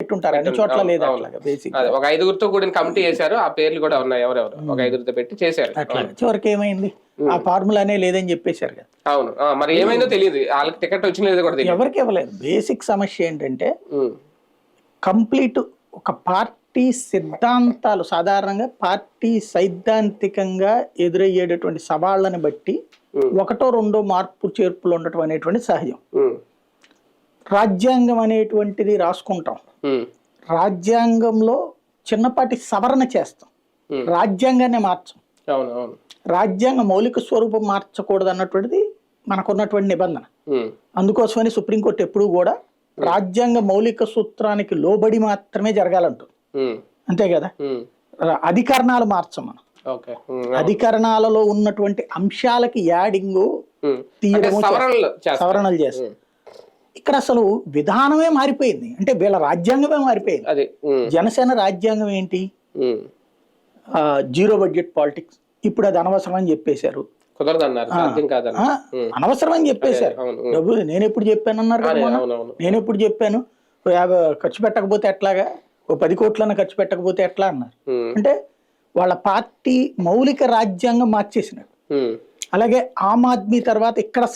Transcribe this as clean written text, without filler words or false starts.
పెట్టుంటారు, అన్ని చోట్ల లేదు అట్లాగా బేసిక్ ఒక 5గురితో కూడిన కమిటీ వేశారు, ఆ పేర్లు కూడా ఉన్నాయి ఎవరెవరు, ఒక 5గురితో పెట్టి చేశారు. అట్లా చివరికి ఏమైంది, ఆ ఫార్ములానే లేదని చెప్పేశారు కదా. అవును, మరి ఏమైందో తెలియదు, వాళ్ళకి టికెట్ వచ్చిన లేదో కూడా తెలియదు, ఎవరికి ఇవ్వలేదు. బేసిక్ సమస్య ఏంటంటే కంప్లీట్ ఒక పార్టీ సిద్ధాంతాలు, సాధారణంగా పార్టీ సైద్ధాంతికంగా ఎదురయ్యేటటువంటి సవాళ్ళని బట్టి ఒకటో రెండో మార్పు చేర్పులు ఉండటం అనేటువంటి సహజం. రాజ్యాంగం అనేటువంటిది రాసుకుంటాం, రాజ్యాంగంలో చిన్నపాటి సవరణ చేస్తాం, రాజ్యాంగాన్ని మార్చం. రాజ్యాంగ మౌలిక స్వరూపం మార్చకూడదు అన్నటువంటిది మనకున్నటువంటి నిబంధన. అందుకోసమని సుప్రీంకోర్టు ఎప్పుడూ కూడా రాజ్యాంగ మౌలిక సూత్రానికి లోబడి మాత్రమే జరగాలంటుంది, అంతే కదా. అధికరణాలు మార్చం మనం, అధికరణాలలో ఉన్నటువంటి అంశాలకి యాడింగ్ తీయడము సవరణలు చేస్తాం. ఇక్కడ అసలు విధానమే మారిపోయింది, అంటే వీళ్ళ రాజ్యాంగమే మారిపోయింది. జనసేన రాజ్యాంగం ఏంటి, జీరో బడ్జెట్ పాలిటిక్స్. ఇప్పుడు అది అనవసరం అని చెప్పేశారు, అనవసరం అని చెప్పేశారు. డబ్బులు నేను ఎప్పుడు చెప్పాను అన్నారు కదా, నేను ఎప్పుడు చెప్పాను 50 ఖర్చు పెట్టకపోతే ఎట్లాగా, 10 కోట్లన్నా ఖర్చు పెట్టకపోతే ఎట్లా అన్నారు. అంటే వాళ్ళ పార్టీ మౌలిక రాజ్యాంగం మార్చేసినాడు. అలాగే ఆమ్ ఆద్మీ తర్వాత ఇక్కడ